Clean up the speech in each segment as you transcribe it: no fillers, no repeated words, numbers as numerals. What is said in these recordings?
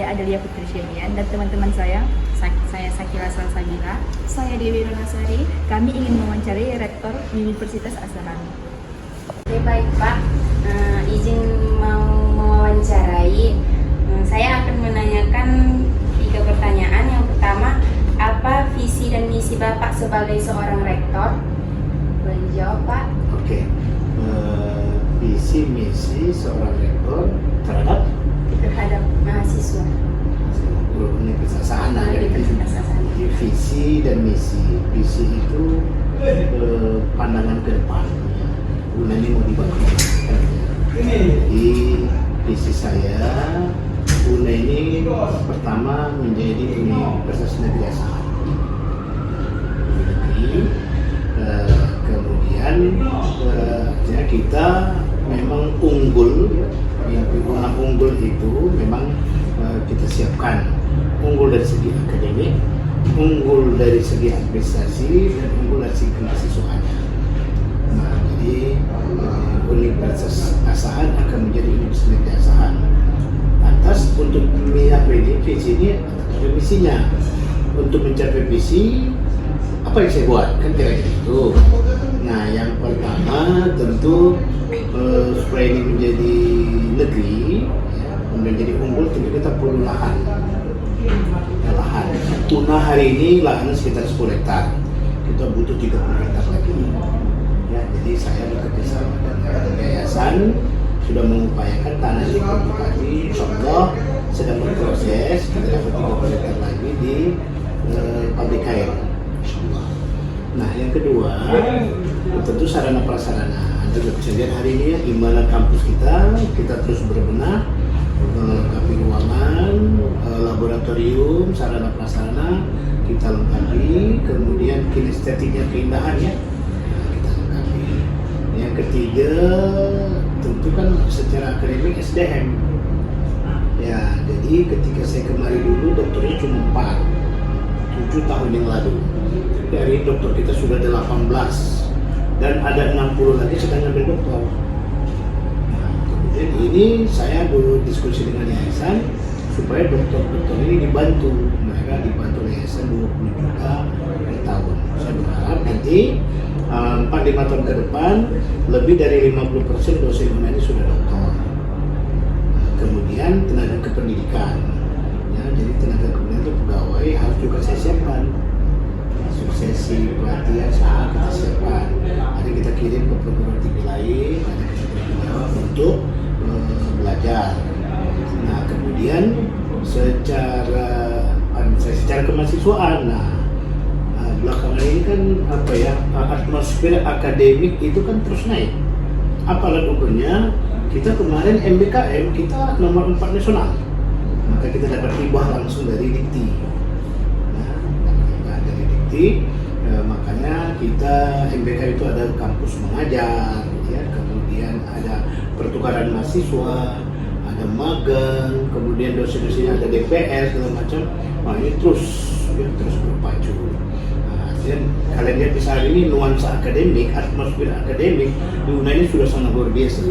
saya Adelia Putri Syedian dan teman-teman saya Sakila Salsabila. Saya Dewi Ronasari. Kami ingin mewawancarai Rektor Universitas Asrani. Oke, baik Pak, izin mau mewawancarai. Saya akan menanyakan 3 pertanyaan. Yang pertama, apa visi dan misi Bapak sebagai seorang rektor? Boleh dijawab Pak? Oke, visi misi seorang rektor terhadap Mahasiswa Universitas Asrani. Universitas Asrani. Visi dan misi. Visi itu pandangan ke depan. Ini mau dibangun. Jadi visi saya, UNA ini pertama menjadi Universitas Negeri Asahan. Kemudian kita memang unggul, yang dibilang unggul itu memang kita siapkan unggul dari segi akademik, unggul dari segi administrasi, dan unggul dari segi kemahasiswaannya. Nah, jadi Universitas Asahan akan menjadi Universitas Negeri Asahan. Atas untuk mencapai visi ini ada misinya. Untuk mencapai visi, apa yang saya buat? Kan kira-kira itu. Nah, yang pertama tentu supaya ini menjadi negeri, menjadi unggul, tentu kita perlu lahan. Lahan. Una hari ini lahannya sekitar 10 hektar. Kita butuh 30 hektar lagi. Ya, jadi saya bekerja sama dengan yayasan sudah mengupayakan tanah di Bupati, insyaallah sedang berproses. Kita dapat 30 hektar lagi di pabrik kain. Nah, yang kedua tentu sarana prasarana. Anda bisa lihat hari ini ya, gimana kampus kita terus berbenah, melengkapi ruangan, laboratorium, sarana prasarana kita lengkapi, kemudian kinestetiknya, keindahannya kita lengkapi. Yang ketiga tentu kan secara akademik SDM. Ya, jadi ketika saya kemarin dulu dokternya cuma 7 tahun yang lalu. Dari dokter kita sudah 18 dan ada 60 lagi sedang ambil dokter. Nah, kemudian ini saya berdiskusi dengan yayasan supaya dokter-dokter ini dibantu. Mereka dibantu yayasan 20 juta per tahun. Saya berharap nanti 4-5 tahun ke depan lebih dari 50% dosen UNA ini sudah dokter. Nah, kemudian tenaga kependidikan. Ya, jadi tenaga kependidikan itu pegawai harus juga saya siapkan. Suksesi pelatihan saat kita siapkan. Ada kita kirim ke perguruan tinggi lain, ada kita jawab untuk belajar. Nah, kemudian secara kemahasiswaan, belakangan ini kan atmosfer akademik itu kan terus naik. Apa alat ukurnya? Kita kemarin MBKM kita nomor 4 nasional, maka kita dapat hibah langsung dari Dikti. Makanya kita MBK itu ada kampus mengajar, ya, kemudian ada pertukaran mahasiswa, ada magang, kemudian dosen-dosennya ada DPR segala macam. Nah, ini terus berpacu. Nah, dan kalian lihat bisa hari ini nuansa akademik, atmosfer akademik di UNA ini sudah sangat luar biasa.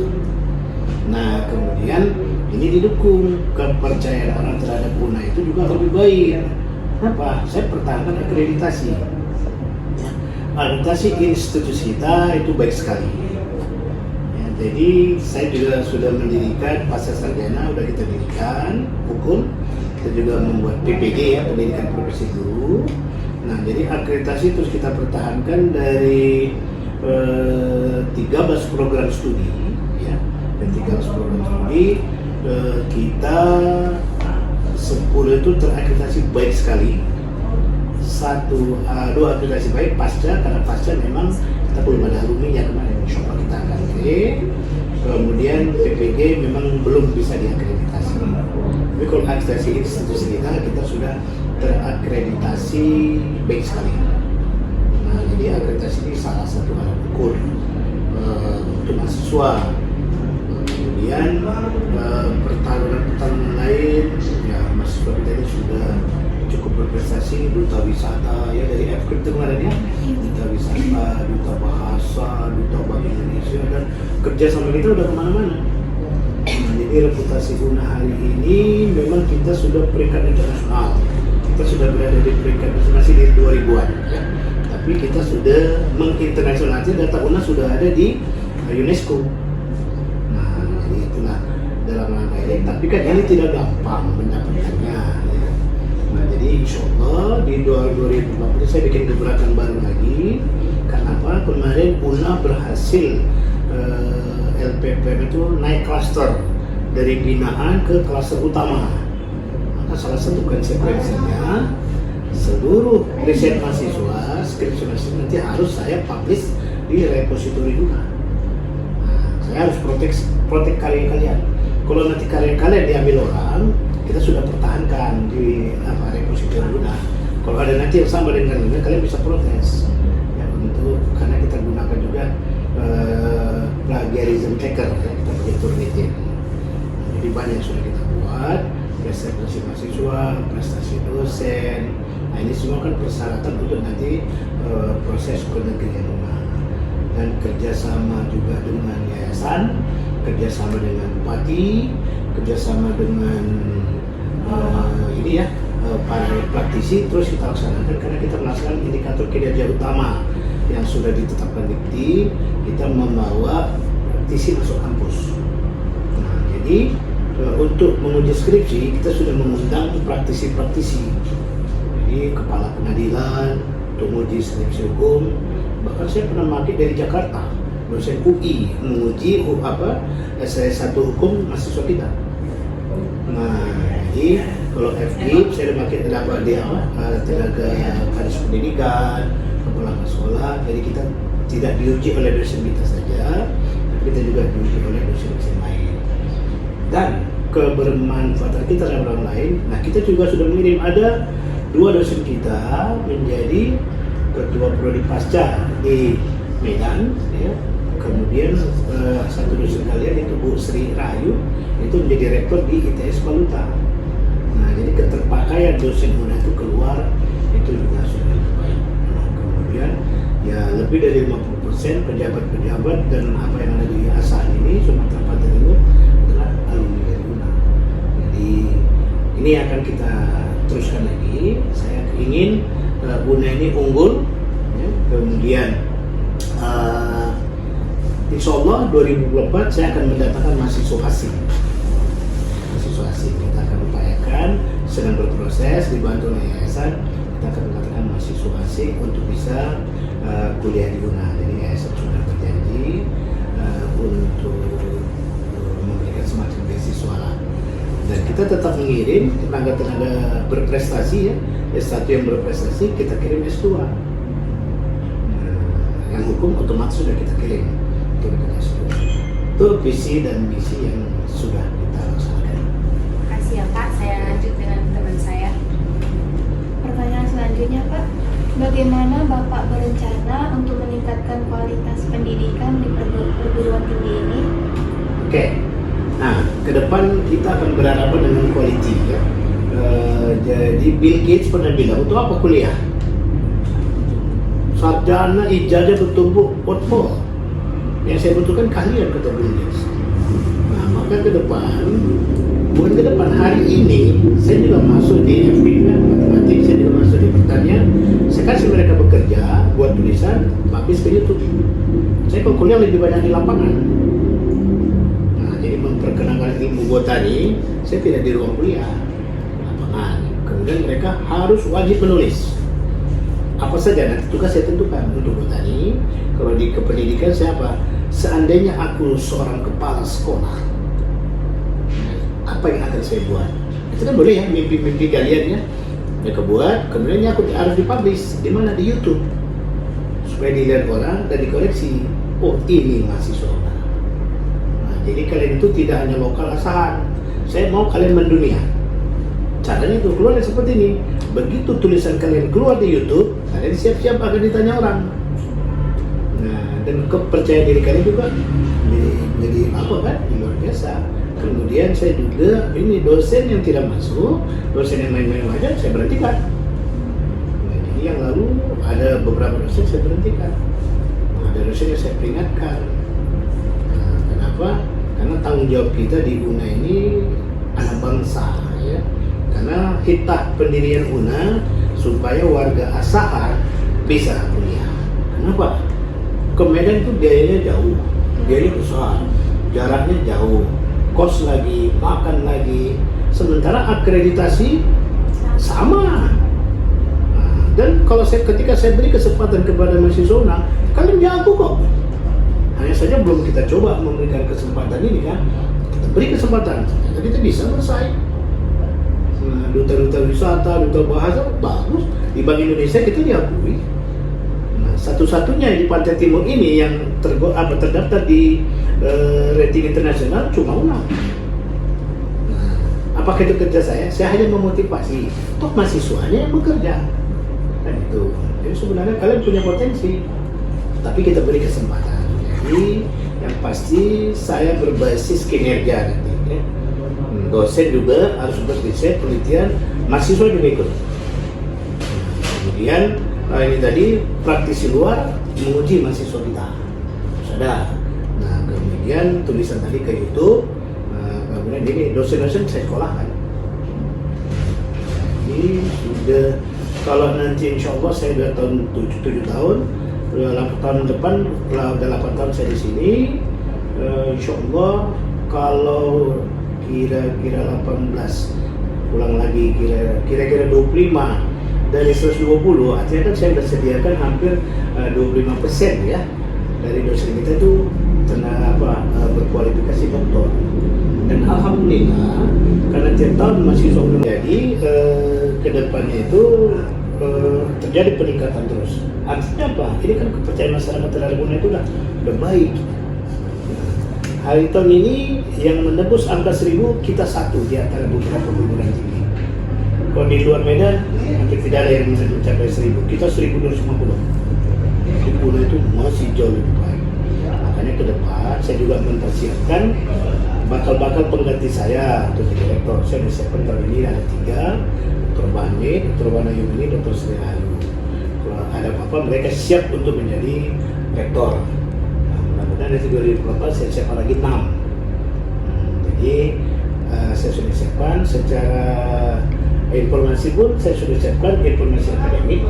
Nah, kemudian ini didukung kepercayaan orang terhadap UNA itu juga lebih baik. Kenapa? Saya pertahankan akreditasi. Akreditasi institusi kita itu baik sekali. Ya, jadi saya juga sudah mendirikan pasca sarjana, sudah kita dirikan hukum. Kita juga membuat PPG ya, pendidikan profesi guru. Nah, jadi akreditasi terus kita pertahankan dari 13 program studi, ya, dan 13 program studi kita 10 itu terakreditasi baik sekali. 2 akreditasi baik pasca, karena pasca memang kita belum ada alumni kemarin, insya Allah kita akan kirim. Kemudian PPG memang belum bisa diakreditasi. Tapi kalau akreditasi institusi kita sudah terakreditasi baik sekali. Nah, jadi akreditasi ini salah satu alat ukur untuk mahasiswa. Kemudian pertarungan lain, ya mahasiswa kita ini sudah cukup berprestasi. Duta wisata ya dari FKIP itu kemarin ya, duta wisata, duta bahasa, duta Bank Indonesia, dan kerja sama kita udah kemana-mana. Nah, jadi segi reputasi UNA hari ini memang kita sudah peringkat internasional. Kita sudah berada di peringkat masih di 2000-an ya. Tapi kita sudah menginternasionalisasi, data UNA sudah ada di UNESCO. Nah, jadi itulah dalam rangka ini. Tapi kan ini tidak gampang mendapatkannya. Ya. Nah, jadi insya Allah di 2020 saya bikin gebrakan baru lagi. Karena apa? Kemarin UNA berhasil LPPM itu naik klaster dari binaan ke klaster utama. Maka salah satu konsekuensinya seluruh riset mahasiswa, skripsi mahasiswa nanti harus saya publish di repositori UNA. Nah, saya harus protek karya kalian. Kalau nanti karya kalian diambil orang, kita sudah pertahankan di repositori UNA. Kalau ada nanti yang sama dengan UNA, kalian bisa protes. Ya, untuk karena kita gunakan juga plagiarism checker, ya, kita pakai Turnitin. Jadi banyak sudah kita buat, prestasi mahasiswa, prestasi dosen. Nah ini semua kan persyaratan untuk nanti proses penegrian UNA. Dan kerjasama juga dengan yayasan, kerjasama dengan bupati, kerjasama dengan para praktisi, terus kita laksanakan karena kita melaksanakan indikator kinerja utama yang sudah ditetapkan Dikti. Kita membawa praktisi masuk kampus. Nah, jadi untuk menguji skripsi kita sudah mengundang praktisi-praktisi. Jadi kepala pengadilan untuk menguji skripsi hukum. Bahkan saya pernah pakai dari Jakarta, dosen UI menguji S1 hukum mahasiswa kita. Nah, jadi kalau FG saya pakai tenaga kadis pendidikan, kepala sekolah. Jadi kita tidak diuji oleh dosen kita saja, tapi kita juga diuji oleh dosen-dosen lain. Dan kebermanfaatan kita dalam orang lain. Nah, kita juga sudah mengirim ada 2 dosen kita menjadi ketua prodi pasca di Medan, ya. Kemudian satu dosen kalian itu Bu Sri Rahayu itu menjadi rektor di ITS Baluta. Nah, jadi keterpakaian dosen UNA itu keluar itu juga sudah baik. Nah, kemudian ya lebih dari 50% pejabat-pejabat dan apa yang ada di ASAN ini Sumatera Barat itu adalah alumni dari UNA. Jadi ini akan kita teruskan lagi. Saya ingin UNA ini unggul, ya. Kemudian insya Allah 2024 saya akan mendatangkan mahasiswa asing. Mahasiswa asing kita akan upayakan, sedang berproses dibantu oleh yayasan. Kita akan mendatangkan mahasiswa asing untuk bisa kuliah di UNA. Jadi yayasan sudah berjanji untuk memberikan semacam beasiswa lah. Dan kita tetap mengirim tenaga-tenaga berprestasi, ya. S1 yang berprestasi kita kirim S2. Yang hukum otomatis sudah kita kirim. Itu visi dan misi yang sudah kita laksanakan. Terima kasih ya Pak, saya lanjut dengan teman saya. Pertanyaan selanjutnya Pak, bagaimana Bapak berencana untuk meningkatkan kualitas pendidikan di perguruan tinggi ini? Oke, nah ke depan kita akan berhadapan dengan quality, ya. Jadi Bill Gates pernah bilang, untuk apa kuliah? Sarjana ijazah bertumbuk portfolio. Yang saya butuhkan keahlian, kata Bill Gates. Nah, maka ke depan hari ini saya juga masuk di FP, matematik, saya juga masuk di pertanian. Saya kasih mereka bekerja buat tulisan, habis ke YouTube. Saya kalau kuliah lebih banyak di lapangan. Nah, jadi memperkenalkan ilmu botani, saya tidak di ruang kuliah, lapangan. Kemudian mereka harus wajib menulis. Apa saja nanti tugas saya tentukan untuk botani. Kalau di kependidikan saya apa? Seandainya aku seorang kepala sekolah, apa yang akan saya buat? Itu kan boleh ya, mimpi-mimpi kalian ya. Mereka buat, kemudian aku harus dipublish di mana? Di YouTube, supaya dilihat orang dan dikoreksi. Oh, ini mahasiswa. Nah, jadi kalian itu tidak hanya lokal asahan. Saya mau kalian mendunia. Caranya itu keluar seperti ini. Begitu tulisan kalian keluar di YouTube, kalian siap-siap akan ditanya orang. Nah, dan kepercayaan diri kalian juga jadi apa kan? Luar biasa. Kemudian saya juga ini dosen yang tidak masuk, dosen yang main-main aja saya berhentikan. Nah, jadi yang lalu ada beberapa dosen saya berhentikan. Nah, ada dosen yang saya peringatkan. Nah, kenapa? Karena tanggung jawab kita di UNA ini anak bangsa, ya. Karena hitah pendirian UNA supaya warga Asahan bisa kuliah. Kenapa? Ke Medan itu biayanya jauh, biayanya besar, jaraknya jauh, kos lagi, makan lagi. Sementara akreditasi sama. Nah, dan ketika saya beri kesempatan kepada mahasiswa UNA, kalian jago kok. Hanya saja belum kita coba memberikan kesempatan ini kan. Kita beri kesempatan, ternyata kita bisa bersaing. Nah, duta-duta wisata, duta bahasa bagus. Di Bank Indonesia kita diakui. Nah, satu-satunya di Pantai Timur ini yang terdaftar di rating internasional cuma UNA. Nah, apakah itu kerja saya? Saya hanya memotivasi. Toh mahasiswanya yang bekerja. Dan itu. Jadi sebenarnya kalian punya potensi, tapi kita beri kesempatan. Jadi yang pasti saya berbasis kinerja nanti. Ya. Dosen juga harus berriset, penelitian, mahasiswa juga ikut. Kemudian ini tadi praktisi luar menguji mahasiswa kita. Sudah. Nah, kemudian tulisan tadi ke YouTube. Kemudian ini dosen-dosen saya sekolahkan. Jadi sudah, kalau nanti insya Allah saya sudah tahun 7 tahun, 8 tahun depan, udah 8 tahun saya di sini, insya Allah kalau kira-kira 18 pulang lagi kira-kira 25 dari 120, artinya kan saya sudah sediakan hampir 25% ya dari dosen kita itu berkualifikasi doktor. Dan alhamdulillah karena tiap tahun mahasiswa belum jadi, ke depannya itu terjadi peningkatan terus. Artinya apa? Ini kan kepercayaan masyarakat terhadap UNA itu udah baik. Hari tahun ini yang menembus angka 1000 kita satu di antara beberapa perguruan tinggi. Kalau di luar Medan hampir tidak ada yang bisa mencapai 1000. Kita 1250. Di UNA itu masih jauh lebih baik. Makanya ke depan saya juga mempersiapkan bakal pengganti saya untuk jadi rektor. Saya bersiapkan tahun ini ada 3, Dr. Bani, Dr. Wanayuni, Dr. Sri Ayu. Kalau ada apa-apa mereka siap untuk menjadi rektor. Mudah-mudahan dari 2024 saya siapkan lagi 6. Jadi saya sudah siapkan secara informasi pun saya sudah siapkan informasi akademik.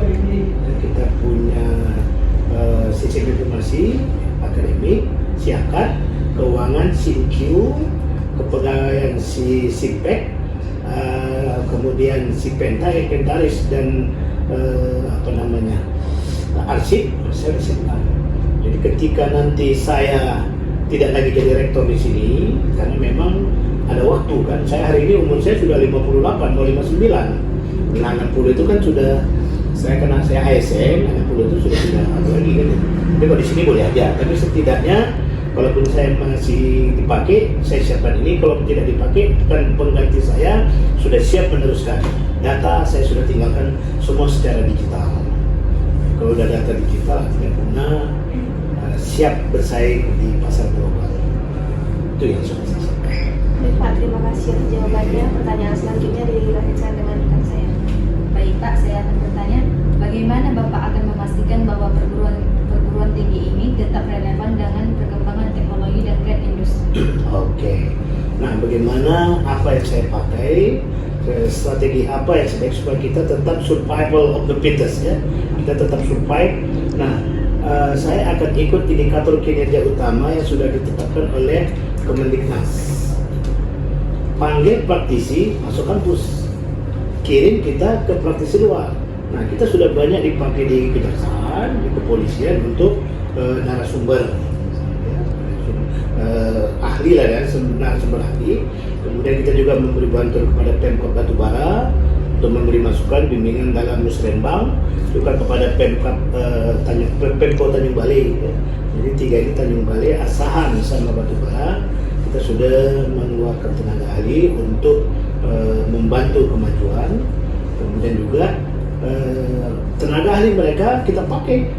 Kita punya sistem informasi akademik, siakat, keuangan, SIMQ, kepegawaian SIPEK, kemudian Penta, inventaris dan arsip saya siapkan. Jadi ketika nanti saya tidak lagi jadi rektor di sini, karena memang ada waktu kan, saya hari ini umur saya sudah 58, mau 59. Nah, 60 itu kan sudah saya ASN, 60 itu sudah tidak ada lagi kan. Tapi kalau di sini boleh aja, tapi setidaknya kalaupun saya masih dipakai, saya siapkan ini. Kalau tidak dipakai, kan pengganti saya sudah siap meneruskan. Data saya sudah tinggalkan semua secara digital. Kalau udah data digital, artinya guna siap bersaing di pasar global. Itu yang sudah saya sampaikan. Baik Pak, terima kasih atas jawabannya. Pertanyaan selanjutnya dilanjutkan dengan rekan saya. Baik Pak, saya akan bertanya, bagaimana Bapak akan memastikan bahwa perguruan tinggi ini tetap relevan dengan perkembangan teknologi dan tren industri? Oke. Nah, bagaimana apa yang saya pakai, strategi apa yang saya pakai supaya kita tetap survival of the fittest ya. Kita tetap survive. Nah, saya akan ikut indikator kinerja utama yang sudah ditetapkan oleh Kemendiknas. Panggil praktisi masuk kampus, kirim kita ke praktisi luar. Nah, kita sudah banyak dipakai di kejaksaan, di kepolisian untuk narasumber ahli lah ya, narasumber ahli. Kemudian kita juga memberi bantuan kepada Pemkot Batubara untuk memberi masukan bimbingan dalam musrenbang, juga kepada Pemkot Tanjung Balai. Ya. Jadi 3 ini Tanjung Balai, Asahan sama Batubara. Kita sudah mengeluarkan tenaga ahli untuk membantu kemajuan. Kemudian juga tenaga ahli mereka kita pakai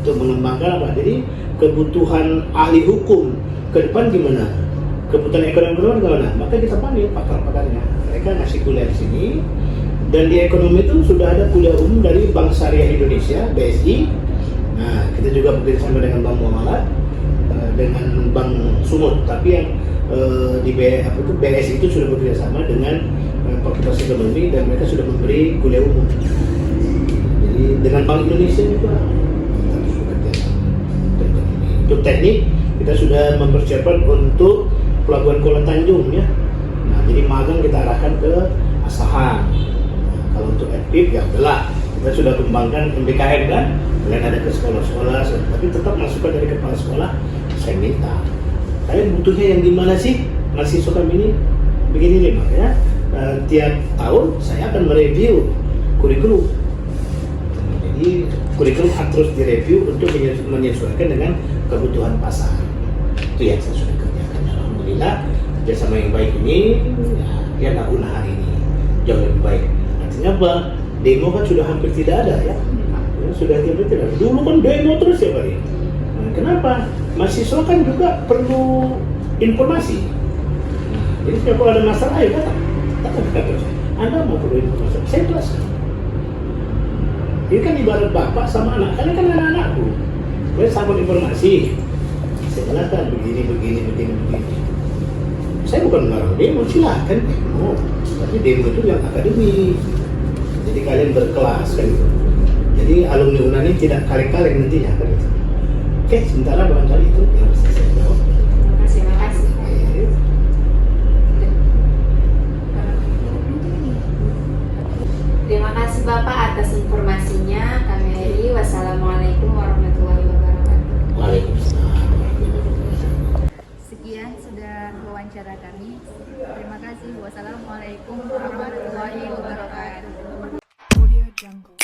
untuk mengembangkan apa? Jadi kebutuhan ahli hukum ke depan gimana? Kebutuhan ekonomi gimana? Maka kita panggil pakar-pakarnya. Mereka ngasih kuliah di sini. Dan di ekonomi itu sudah ada kuliah umum dari Bank Syariah Indonesia (BSI). Nah, kita juga bekerjasama dengan Bank Muamalat. dengan Bank Sumut, tapi yang di BLS itu sudah bekerja sama dengan Fakultas Ekonomi dan mereka sudah memberi kuliah umum. Jadi dengan Bank Indonesia juga kami bekerja sama. Untuk teknik kita sudah mempersiapkan untuk Pelabuhan Kuala Tanjung ya. Nah, jadi magang kita arahkan ke Asahan. Kalau untuk FPIP ya udahlah, kita sudah kembangkan MBKM kan, kalian ada ke sekolah-sekolah, tapi tetap masukan dari kepala sekolah saya minta. Kalian butuhnya yang gimana sih? Mahasiswa kami ini begini nih, makanya tiap tahun saya akan mereview kurikulum. Jadi kurikulum terus direview untuk menyesuaikan dengan kebutuhan pasar. Itu yang saya sudah kerjakan. Alhamdulillah kerjasama yang baik ini ya guna hari ini jauh lebih baik. Artinya apa? Demo kan sudah hampir tidak ada ya. Sudah hampir tidak ada. Dulu kan demo terus ya Pak. Nah, kenapa? Mahasiswa kan juga perlu informasi. Jadi kalau ada masalah ya datang terus. Anda mau perlu informasi, saya jelaskan. Ini kan ibarat bapak sama anak, kalian kan anak-anakku. Saya sambut informasi. Saya jelaskan begini. Saya bukan melarang demo, silakan demo. Tapi demo itu yang akademik. Jadi kalian berkelas kan gitu. Jadi alumni UNAN ini tidak kaleng-kaleng nantinya kan gitu. Oke, sementara barangkali itu yang bisa saya jawab. Terima kasih. Terima kasih Bapak atas informasinya. Kami akhiri. Wassalamualaikum warahmatullahi wabarakatuh. Waalaikumsalam. Sekian sudah wawancara kami. Terima kasih. Wassalamualaikum warahmatullahi wabarakatuh. Audio Jungle.